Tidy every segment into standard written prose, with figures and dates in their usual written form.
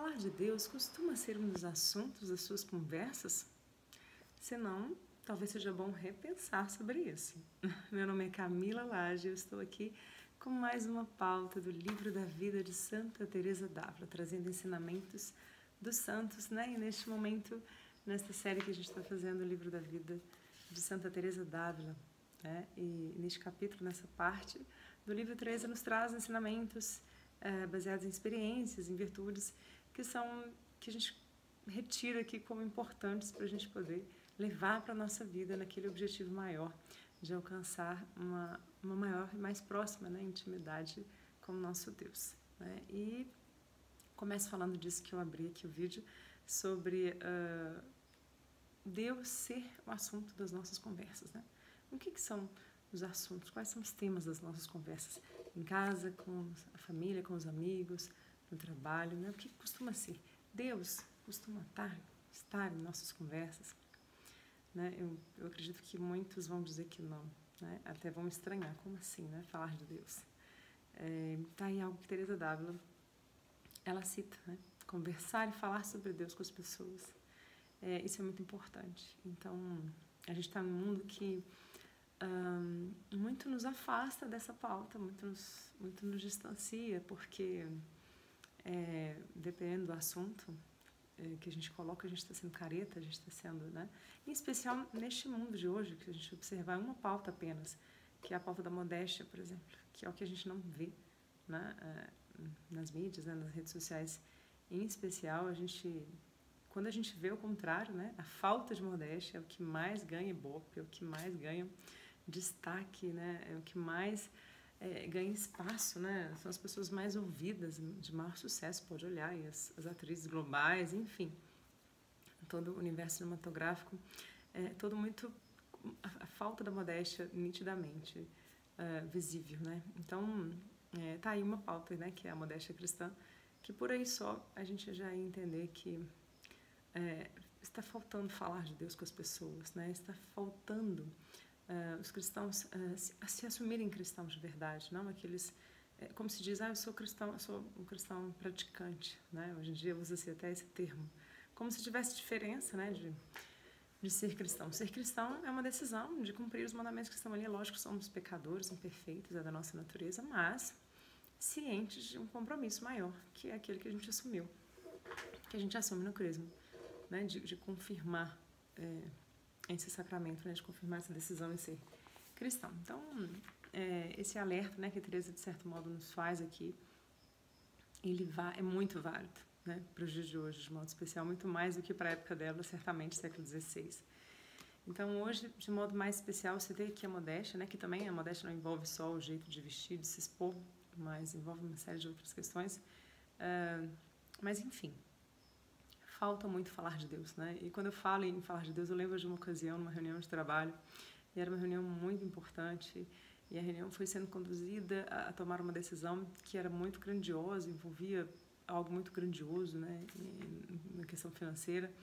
Falar de Deus costuma ser um dos assuntos das suas conversas? Se não, talvez seja bom repensar sobre isso. Meu nome é Camila Lage e eu estou aqui com mais uma pauta do Livro da Vida de Santa Teresa d'Ávila, trazendo ensinamentos dos santos, né? E neste momento, nesta série que a gente está fazendo, o Livro da Vida de Santa Teresa d'Ávila, né? E neste capítulo, nessa parte do livro, Teresa nos traz ensinamentos baseados em experiências, em virtudes que a gente retira aqui como importantes para a gente poder levar para a nossa vida naquele objetivo maior de alcançar uma maior e mais próxima, né, intimidade com o nosso Deus, né? E começo falando disso que eu abri aqui o vídeo, sobre Deus ser o assunto das nossas conversas, né? O que são os assuntos, quais são os temas das nossas conversas em casa, com a família, com os amigos, no trabalho, né? O que costuma ser? Deus costuma estar em nossas conversas, né? Eu acredito que muitos vão dizer que não, né? Até vão estranhar, como assim, né? Falar de Deus. Tá aí algo que Teresa d'Ávila, ela cita, né? Conversar e falar sobre Deus com as pessoas. Isso é muito importante. Então, a gente está num mundo que muito nos afasta dessa pauta, muito nos distancia, porque dependendo do assunto que a gente coloca, a gente está sendo careta, a gente está sendo, né? Em especial neste mundo de hoje, que a gente observar uma pauta apenas, que é a pauta da modéstia, por exemplo, que é o que a gente não vê, né? Nas mídias, né? Nas redes sociais, em especial, quando a gente vê o contrário, né? A falta de modéstia é o que mais ganha ibope, é o que mais ganha destaque, né? É o que mais ganha espaço, né? São as pessoas mais ouvidas, de maior sucesso, pode olhar, e as atrizes globais, enfim, todo o universo cinematográfico, todo muito a falta da modéstia nitidamente visível, né? Então, tá aí uma pauta, né? Que é a modéstia cristã, que por aí só a gente já ia entender que está faltando falar de Deus com as pessoas, né? Está faltando os cristãos se assumirem cristãos de verdade, não aqueles, como se diz, eu sou cristão, eu sou um cristão praticante, né? Hoje em dia usa-se até esse termo, como se tivesse diferença, né, de ser cristão. Ser cristão é uma decisão de cumprir os mandamentos que estão ali. Lógico que somos pecadores, imperfeitos, é da nossa natureza, mas cientes de um compromisso maior, que é aquele que a gente assumiu, que a gente assume no crisma, né, de confirmar esse sacramento, né, de confirmar essa decisão em ser cristão. Então, esse alerta, né, que a Teresa, de certo modo, nos faz aqui, ele é muito válido, né, para os dias de hoje, de modo especial, muito mais do que para a época dela, certamente, século XVI. Então, hoje, de modo mais especial, você tem aqui a modéstia, né, que também a modéstia não envolve só o jeito de vestir, de se expor, mas envolve uma série de outras questões. Mas, enfim, falta muito falar de Deus, né? E quando eu falo em falar de Deus, eu lembro de uma ocasião, numa reunião de trabalho, e era uma reunião muito importante, e a reunião foi sendo conduzida a tomar uma decisão que era muito grandiosa, envolvia algo muito grandioso, né? Na questão financeira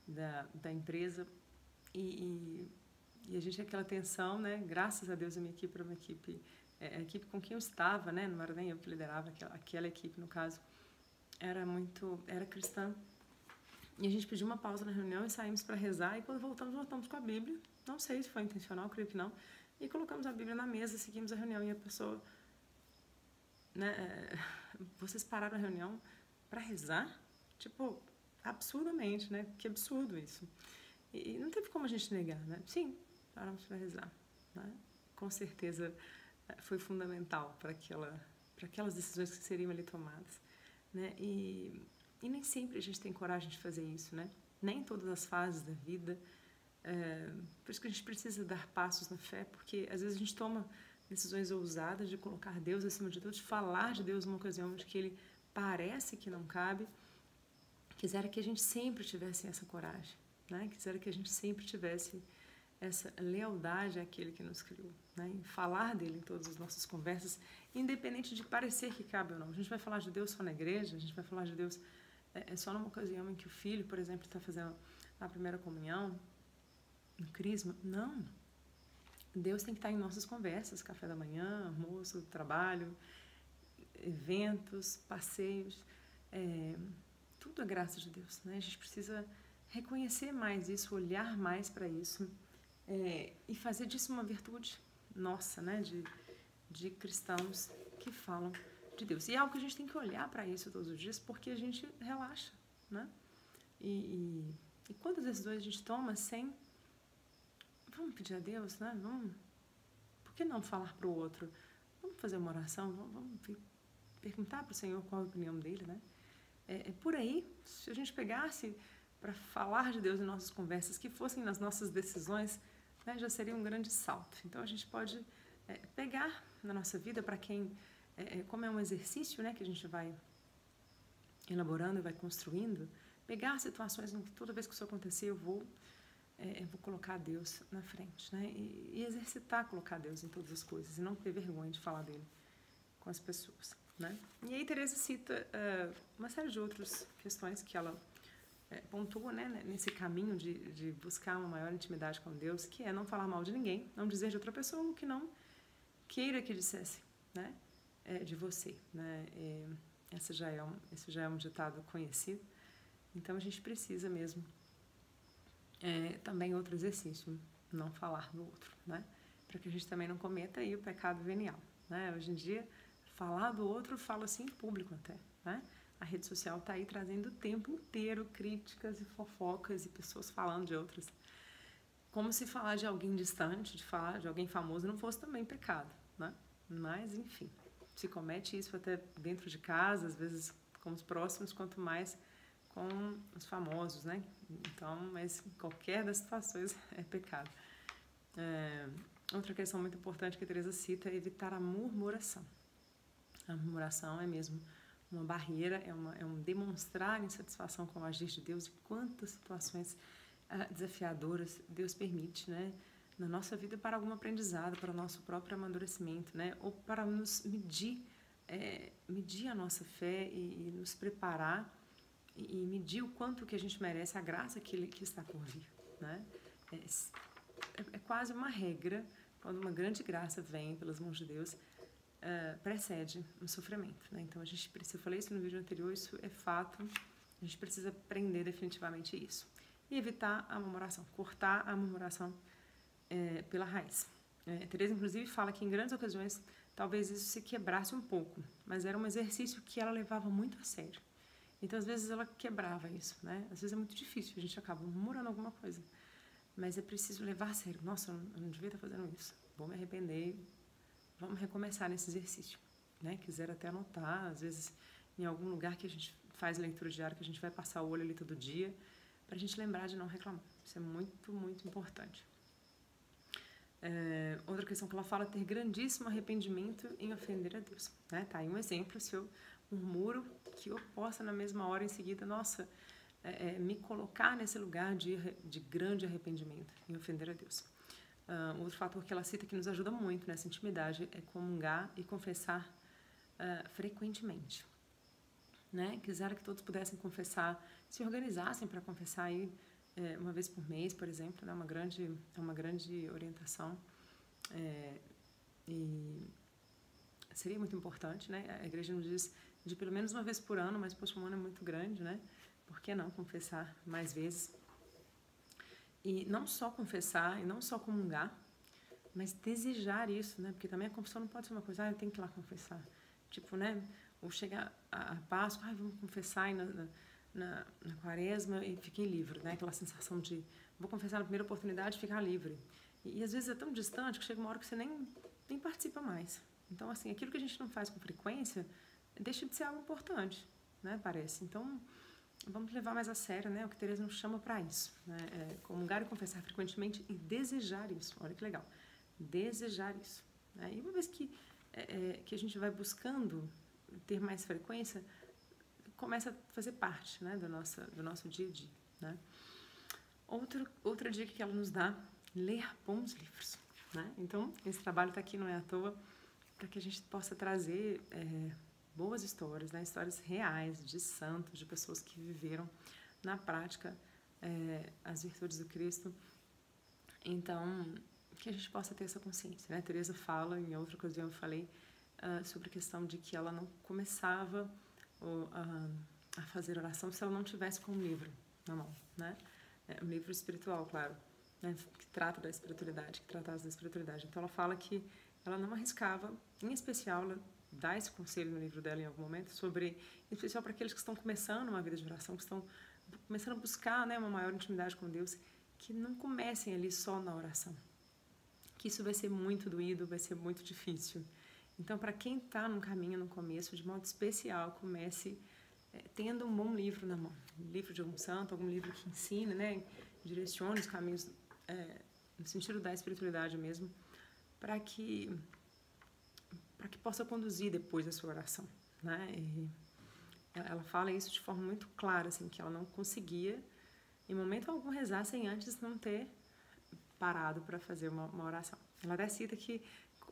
da empresa, e a gente tinha aquela tensão, né? Graças a Deus a minha equipe era uma equipe, a equipe com quem eu estava, né? Não era nem eu que liderava aquela equipe, no caso, era cristã. E a gente pediu uma pausa na reunião e saímos para rezar, e quando voltamos com a Bíblia, não sei se foi intencional, creio que não, e colocamos a Bíblia na mesa, seguimos a reunião, e a pessoa, né, vocês pararam a reunião para rezar? Tipo, absurdamente, né? Que absurdo isso. E não teve como a gente negar, né? Sim, paramos para rezar, né? Com certeza foi fundamental para aquelas decisões que seriam ali tomadas, né? E nem sempre a gente tem coragem de fazer isso, né? Nem em todas as fases da vida. Por isso que a gente precisa dar passos na fé, porque às vezes a gente toma decisões ousadas de colocar Deus acima de tudo, de falar de Deus numa ocasião onde que Ele parece que não cabe. Quisera que a gente sempre tivesse essa coragem, né? Quisera que a gente sempre tivesse essa lealdade àquele que nos criou, né? Em falar dele em todas as nossas conversas, independente de parecer que cabe ou não. A gente vai falar de Deus só na igreja, a gente vai falar de Deus só numa ocasião em que o filho, por exemplo, está fazendo a primeira comunhão, no crisma. Não. Deus tem que estar em nossas conversas, café da manhã, almoço, trabalho, eventos, passeios, tudo é graça de Deus, né? A gente precisa reconhecer mais isso, olhar mais para isso e fazer disso uma virtude nossa, né? De cristãos que falam de Deus. E é algo que a gente tem que olhar para isso todos os dias, porque a gente relaxa, né? E quantas decisões a gente toma sem... Vamos pedir a Deus, né? Por que não falar para o outro? Vamos fazer uma oração? Vamos perguntar para o Senhor qual a opinião dele, né? Por aí, se a gente pegasse para falar de Deus em nossas conversas, que fossem nas nossas decisões, né, já seria um grande salto. Então, a gente pode pegar na nossa vida, para quem... como é um exercício, né, que a gente vai elaborando e vai construindo, pegar situações em que toda vez que isso acontecer, eu vou colocar Deus na frente, né? E exercitar colocar Deus em todas as coisas, e não ter vergonha de falar dele com as pessoas, né? E aí Teresa cita uma série de outras questões que ela pontua, né, nesse caminho de buscar uma maior intimidade com Deus, que é não falar mal de ninguém, não dizer de outra pessoa o que não queira que dissesse, né, de você, né? Esse já é um ditado conhecido. Então a gente precisa mesmo também outro exercício, não falar do outro, né? Para que a gente também não cometa aí o pecado venial, né? Hoje em dia, falar do outro, fala assim em público até, né? A rede social está aí trazendo o tempo inteiro críticas e fofocas e pessoas falando de outras. Como se falar de alguém distante, de falar de alguém famoso, não fosse também pecado, né? Mas, enfim, se comete isso até dentro de casa, às vezes com os próximos, quanto mais com os famosos, né? Então, mas qualquer das situações é pecado. Outra questão muito importante que a Teresa cita é evitar a murmuração. A murmuração é mesmo uma barreira, é um demonstrar insatisfação com o agir de Deus, e quantas situações desafiadoras Deus permite, né, na nossa vida, para algum aprendizado, para o nosso próprio amadurecimento, né, ou para nos medir a nossa fé e nos preparar e medir o quanto que a gente merece a graça que está por vir, né? É quase uma regra, quando uma grande graça vem pelas mãos de Deus, precede um sofrimento, né? Então, a gente precisa, eu falei isso no vídeo anterior, isso é fato, a gente precisa aprender definitivamente isso. E evitar a murmuração, cortar a murmuração pela raiz. Teresa, inclusive, fala que em grandes ocasiões, talvez isso se quebrasse um pouco, mas era um exercício que ela levava muito a sério. Então, às vezes, ela quebrava isso, né? Às vezes é muito difícil, a gente acaba murmurando alguma coisa. Mas é preciso levar a sério. Nossa, eu não devia estar fazendo isso. Vou me arrepender. Vamos recomeçar nesse exercício, né? Quiser até anotar, às vezes, em algum lugar que a gente faz leitura diária, que a gente vai passar o olho ali todo dia, para a gente lembrar de não reclamar. Isso é muito, muito importante. Outra questão que ela fala é ter grandíssimo arrependimento em ofender a Deus, né? Tá aí um exemplo, se eu murmuro, que eu possa na mesma hora em seguida, nossa, me colocar nesse lugar de grande arrependimento em ofender a Deus. Outro fator que ela cita que nos ajuda muito nessa intimidade é comungar e confessar frequentemente, né? Quisera que todos pudessem confessar, se organizassem para confessar aí uma vez por mês, por exemplo, né? É uma grande orientação e seria muito importante, né? A igreja nos diz de pelo menos uma vez por ano, mas poxa, um ano é muito grande, né? Por que não confessar mais vezes? E não só confessar, e não só comungar, mas desejar isso, né? Porque também a confissão não pode ser uma coisa, eu tenho que ir lá confessar. Tipo, né? Ou chegar a Páscoa, vamos confessar na quaresma e fiquei livre, né? Aquela sensação de, vou confessar na primeira oportunidade e ficar livre. E às vezes é tão distante que chega uma hora que você nem participa mais. Então, assim, aquilo que a gente não faz com frequência deixa de ser algo importante, né? Parece. Então, vamos levar mais a sério, né? O que Teresa nos chama para isso, né? Comungar e confessar frequentemente e desejar isso. Olha que legal. Desejar isso, né? E uma vez que a gente vai buscando ter mais frequência, começa a fazer parte, né, do nosso dia a dia, né? Outra dica que ela nos dá, ler bons livros, né? Então, esse trabalho está aqui, não é à toa, para que a gente possa trazer boas histórias, né? Histórias reais de santos, de pessoas que viveram na prática as virtudes do Cristo. Então, que a gente possa ter essa consciência, né? Teresa fala, em outra ocasião eu falei sobre a questão de que ela não começava a fazer oração se ela não tivesse com um livro na mão, né? Um livro espiritual, claro, né? Que trata da espiritualidade, que tratasse da espiritualidade. Então ela fala que ela não arriscava, em especial, ela dá esse conselho no livro dela em algum momento, sobre, em especial para aqueles que estão começando uma vida de oração, que estão começando a buscar, né, uma maior intimidade com Deus, que não comecem ali só na oração, que isso vai ser muito doído, vai ser muito difícil. Então, para quem está num caminho no começo, de modo especial, comece tendo um bom livro na mão, um livro de algum santo, algum livro que ensine, né, direcione os caminhos no sentido da espiritualidade mesmo, para que possa conduzir depois a sua oração, né? E ela fala isso de forma muito clara, assim, que ela não conseguia, em momento algum, rezar sem antes não ter parado para fazer uma oração. Ela até cita que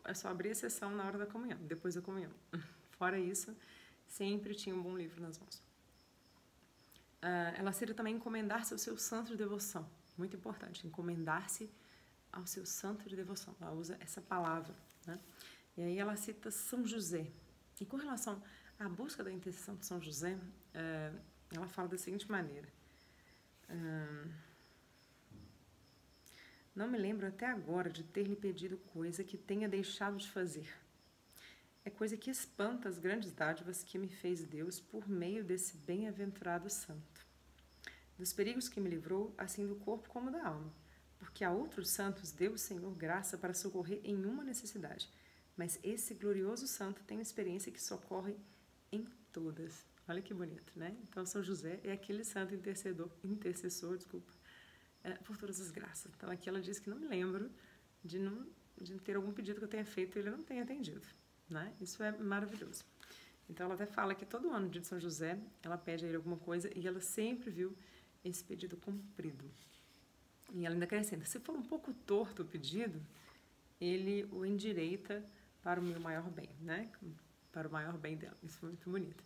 é só abrir a sessão na hora da comunhão, depois da comunhão. Fora isso, sempre tinha um bom livro nas mãos. Ela cita também encomendar-se ao seu santo de devoção. Muito importante, encomendar-se ao seu santo de devoção. Ela usa essa palavra, né? E aí ela cita São José. E com relação à busca da intercessão de São José, ela fala da seguinte maneira. Não me lembro até agora de ter lhe pedido coisa que tenha deixado de fazer. É coisa que espanta as grandes dádivas que me fez Deus por meio desse bem-aventurado santo. Dos perigos que me livrou, assim do corpo como da alma, porque a outros santos deu o Senhor graça para socorrer em uma necessidade, mas esse glorioso santo tem uma experiência que socorre em todas. Olha que bonito, né? Então, São José é aquele santo intercessor, por todas as graças. Então, aqui ela diz que não me lembro de ter algum pedido que eu tenha feito e ele não tenha atendido, né? Isso é maravilhoso. Então, ela até fala que todo ano, dia de São José, ela pede a ele alguma coisa e ela sempre viu esse pedido cumprido. E ela ainda acrescenta, se for um pouco torto o pedido, ele o endireita para o meu maior bem, né? Para o maior bem dela. Isso foi muito bonito.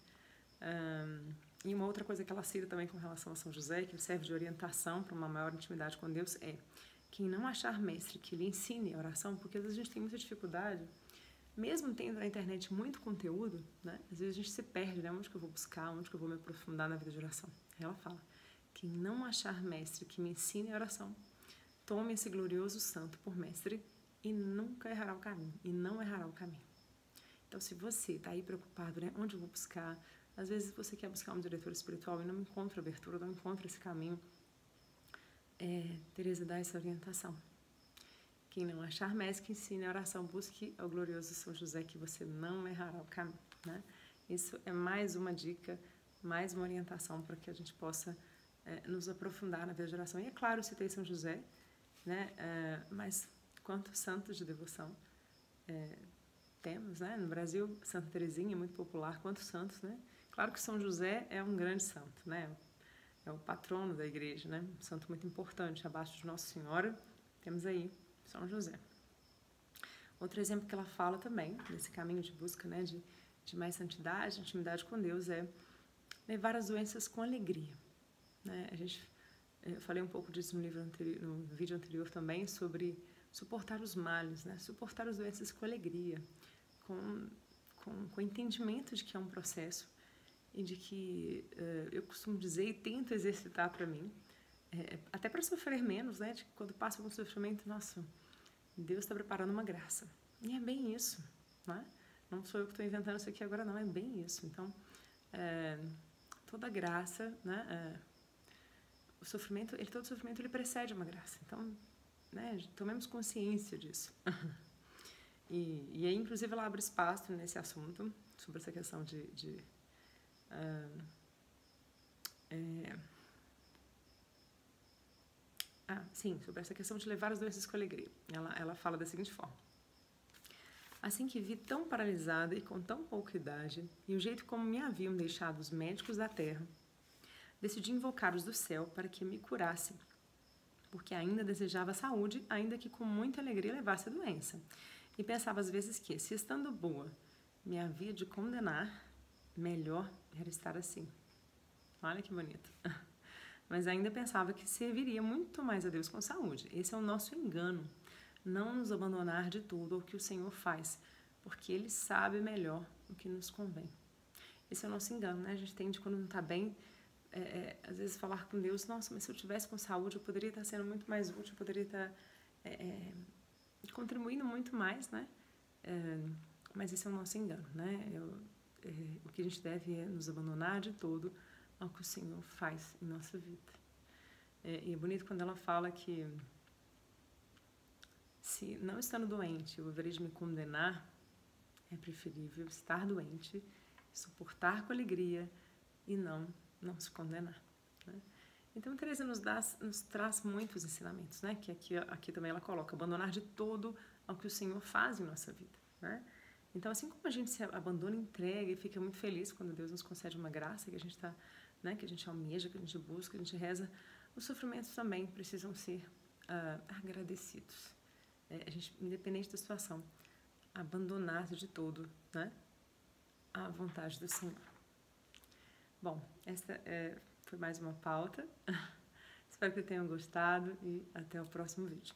E uma outra coisa que ela cita também com relação a São José, que serve de orientação para uma maior intimidade com Deus, é quem não achar mestre que lhe ensine a oração, porque às vezes a gente tem muita dificuldade, mesmo tendo na internet muito conteúdo, né? Às vezes a gente se perde, né? Onde que eu vou buscar, onde que eu vou me aprofundar na vida de oração? Ela fala, quem não achar mestre que me ensine a oração, tome esse glorioso santo por mestre e nunca errará o caminho, e não errará o caminho. Então, se você está aí preocupado, né? Onde eu vou buscar? Às vezes você quer buscar um diretor espiritual e não encontra abertura, não encontra esse caminho. Teresa dá essa orientação. Quem não achar mestre que ensine a oração, busque ao glorioso São José, que você não errará o caminho, né? Isso é mais uma dica, mais uma orientação para que a gente possa nos aprofundar na vida de oração. E é claro, eu citei São José, né? Mas quantos santos de devoção temos, né? No Brasil, Santa Teresinha é muito popular. Quantos santos, né? Claro que São José é um grande santo, né? É o patrono da igreja, né? Um santo muito importante. Abaixo de Nossa Senhora, temos aí São José. Outro exemplo que ela fala também, nesse caminho de busca, né, de mais santidade, intimidade com Deus, é levar as doenças com alegria, né? Eu falei um pouco disso no vídeo anterior também, sobre suportar os males, né? Suportar as doenças com alegria, com entendimento de que é um processo e de que eu costumo dizer e tento exercitar para mim, até para sofrer menos, né? De que quando passa algum sofrimento, nossa, Deus está preparando uma graça. E é bem isso, né? Não sou eu que estou inventando isso aqui agora, não, é bem isso. Então, toda graça, né? Todo sofrimento ele precede uma graça. Então, né? Tomemos consciência disso. E aí, inclusive, ela abre espaço nesse assunto, sobre essa questão sobre essa questão de levar as doenças com alegria. Ela fala da seguinte forma. Assim que vi tão paralisada e com tão pouca idade, e o jeito como me haviam deixado os médicos da terra, decidi invocar os do céu para que me curassem, porque ainda desejava saúde, ainda que com muita alegria levasse a doença. E pensava às vezes que, se estando boa, me havia de condenar, melhor era estar assim. Olha que bonito. Mas ainda pensava que serviria muito mais a Deus com saúde. Esse é o nosso engano. Não nos abandonar de tudo ao que o Senhor faz, porque Ele sabe melhor o que nos convém. esse é o nosso engano, né? A gente tende, quando não está bem, às vezes falar com Deus, nossa, mas se eu tivesse com saúde, eu poderia estar sendo muito mais útil, eu poderia estar contribuindo muito mais, né? Mas esse é o nosso engano, né? O que a gente deve é nos abandonar de todo ao que o Senhor faz em nossa vida. E é bonito quando ela fala que se não estando doente eu haverei de me condenar, é preferível estar doente, suportar com alegria e não se condenar, né? Então, Teresa nos traz muitos ensinamentos, né? Que aqui também ela coloca, abandonar de todo ao que o Senhor faz em nossa vida, né? Então, assim como a gente se abandona, entrega e fica muito feliz quando Deus nos concede uma graça que a gente né? Que a gente almeja, que a gente busca, que a gente reza, os sofrimentos também precisam ser agradecidos. A gente, independente da situação, abandonar de todo, né? A vontade do Senhor. Bom, essa foi mais uma pauta. Espero que tenham gostado e até o próximo vídeo.